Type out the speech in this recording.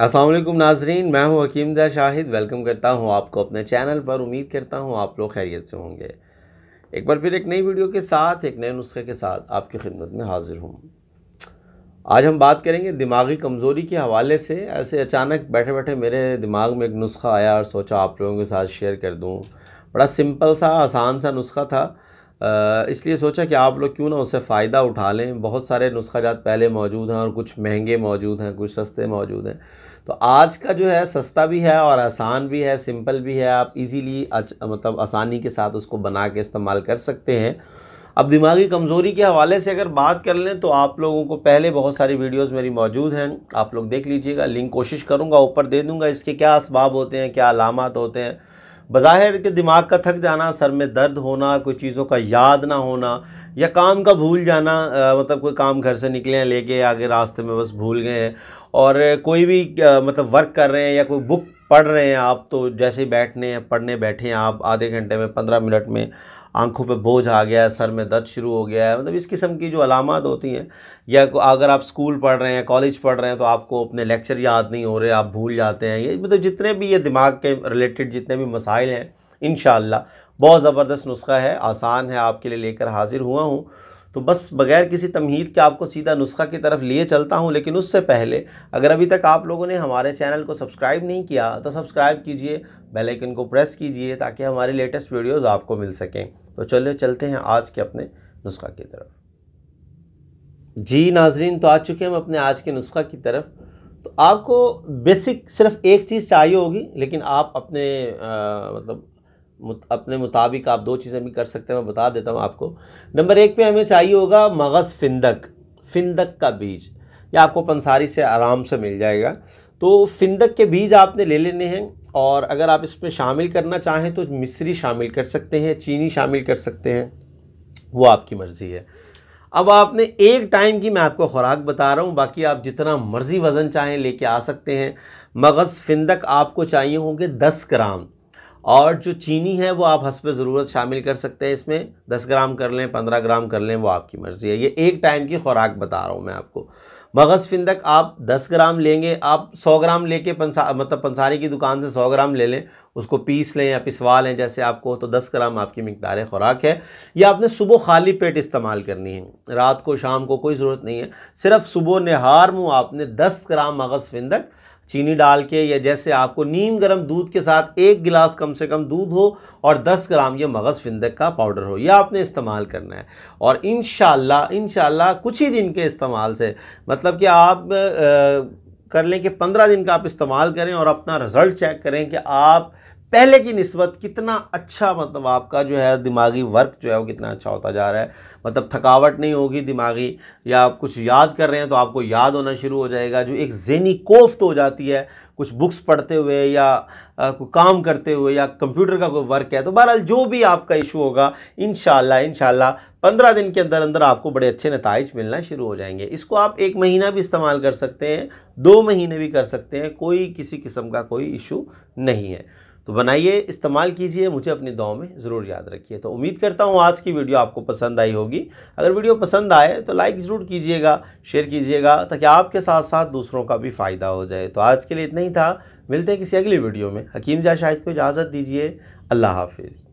अस्सलाम वालेकुम नाजरीन, मैं हूं हकीम ज़ा शाहिद। वेलकम करता हूं आपको अपने चैनल पर। उम्मीद करता हूं आप लोग खैरियत से होंगे। एक बार फिर एक नई वीडियो के साथ, एक नए नुस्खे के साथ आपकी खिदमत में हाजिर हूं। आज हम बात करेंगे दिमागी कमज़ोरी के हवाले से। ऐसे अचानक बैठे बैठे मेरे दिमाग में एक नुस्खा आया और सोचा आप लोगों के साथ शेयर कर दूं। बड़ा सिंपल सा आसान सा नुस्खा था, इसलिए सोचा कि आप लोग क्यों ना उससे फ़ायदा उठा लें। बहुत सारे नुस्खा जात पहले मौजूद हैं और कुछ महंगे मौजूद हैं, कुछ सस्ते मौजूद हैं। तो आज का जो है सस्ता भी है और आसान भी है, सिंपल भी है। आप इजीली मतलब आसानी के साथ उसको बना के इस्तेमाल कर सकते हैं। अब दिमागी कमज़ोरी के हवाले से अगर बात कर लें तो आप लोगों को पहले बहुत सारी वीडियोस मेरी मौजूद हैं, आप लोग देख लीजिएगा। लिंक कोशिश करूँगा ऊपर दे दूँगा। इसके क्या असबाब होते हैं, क्या अलामात होते हैं। बज़ाहिर के दिमाग का थक जाना, सर में दर्द होना, कोई चीज़ों का याद ना होना या काम का भूल जाना, मतलब कोई काम घर से निकले हैं लेके आगे रास्ते में बस भूल गए हैं, और कोई भी मतलब वर्क कर रहे हैं या कोई बुक पढ़ रहे हैं आप, तो जैसे ही पढ़ने बैठे हैं आप, आधे घंटे में 15 मिनट में आंखों पे बोझ आ गया है, सर में दर्द शुरू हो गया है। मतलब इस किस्म की जो अलामात होती हैं, या अगर आप स्कूल पढ़ रहे हैं, कॉलेज पढ़ रहे हैं, तो आपको अपने लेक्चर याद नहीं हो रहे, आप भूल जाते हैं। ये मतलब जितने भी ये दिमाग के रिलेटेड जितने भी मसाइल हैं, इंशाअल्लाह बहुत ज़बरदस्त नुस्खा है, आसान है, आपके लिए लेकर हाजिर हुआ हूँ। तो बस बग़ैर किसी तमहीद के आपको सीधा नुस्खा की तरफ लिए चलता हूं। लेकिन उससे पहले अगर अभी तक आप लोगों ने हमारे चैनल को सब्सक्राइब नहीं किया तो सब्सक्राइब कीजिए, बेल आइकन को प्रेस कीजिए ताकि हमारी लेटेस्ट वीडियोस आपको मिल सकें। तो चलिए चलते हैं आज के अपने नुस्खा की तरफ। जी नाजरीन, तो आ चुके हैं हम अपने आज के नुस्खा की तरफ। तो आपको बेसिक सिर्फ एक चीज़ चाहिए होगी, लेकिन आप अपने मतलब अपने मुताबिक आप दो चीज़ें भी कर सकते हैं। मैं बता देता हूँ आपको। नंबर 1 पे हमें चाहिए होगा मगज़ फिंदक का बीज। या आपको पंसारी से आराम से मिल जाएगा। तो फिंदक के बीज आपने ले लेने हैं, और अगर आप इसमें शामिल करना चाहें तो मिश्री शामिल कर सकते हैं, चीनी शामिल कर सकते हैं, वो आपकी मर्ज़ी है। अब आपने एक टाइम की मैं आपको खुराक बता रहा हूँ, बाकी आप जितना मर्ज़ी वज़न चाहें लेके आ सकते हैं। मगज़ फिंदक आपको चाहिए होंगे 10 ग्राम, और जो चीनी है वो आप हस्ब ज़रूरत शामिल कर सकते हैं। इसमें 10 ग्राम कर लें, 15 ग्राम कर लें, वो आपकी मर्ज़ी है। ये एक टाइम की खुराक बता रहा हूँ मैं आपको। मगज़ फिंदक आप 10 ग्राम लेंगे। आप 100 ग्राम लेके मतलब पंसारी की दुकान से 100 ग्राम ले लें, उसको पीस लें या पिसवा लें जैसे आपको। तो 10 ग्राम आपकी मिकदार खुराक है। यह आपने सुबह खाली पेट इस्तेमाल करनी है, रात को शाम को कोई ज़रूरत नहीं है। सिर्फ सुबह निहार मुँह आपने 10 ग्राम मगज़ फिंदक चीनी डाल के, या जैसे आपको नीम गर्म दूध के साथ 1 गिलास कम से कम दूध हो और 10 ग्राम ये मगज़ फिंदक का पाउडर हो, यह आपने इस्तेमाल करना है। और इंशाअल्लाह कुछ ही दिन के इस्तेमाल से, मतलब कि आप कर लें कि 15 दिन का आप इस्तेमाल करें और अपना रिज़ल्ट चेक करें कि आप पहले की निस्बत कितना अच्छा, मतलब आपका जो है दिमागी वर्क जो है वो कितना अच्छा होता जा रहा है। मतलब थकावट नहीं होगी दिमागी, या आप कुछ याद कर रहे हैं तो आपको याद होना शुरू हो जाएगा। जो एक ज़हनी कोफ्त हो जाती है कुछ बुक्स पढ़ते हुए या कोई काम करते हुए या कंप्यूटर का कोई वर्क है, तो बहरहाल जो भी आपका इशू होगा, इंशाअल्लाह 15 दिन के अंदर अंदर आपको बड़े अच्छे नताइज मिलना शुरू हो जाएंगे। इसको आप 1 महीना भी इस्तेमाल कर सकते हैं, 2 महीने भी कर सकते हैं, कोई किसी किस्म का कोई इशू नहीं है। तो बनाइए, इस्तेमाल कीजिए, मुझे अपनी दुआओं में ज़रूर याद रखिए। तो उम्मीद करता हूँ आज की वीडियो आपको पसंद आई होगी। अगर वीडियो पसंद आए तो लाइक ज़रूर कीजिएगा, शेयर कीजिएगा, ताकि आपके साथ साथ दूसरों का भी फ़ायदा हो जाए। तो आज के लिए इतना ही था। मिलते हैं किसी अगली वीडियो में। हकीम ज़ा शाहिद को इजाज़त दीजिए। अल्लाह हाफिज़।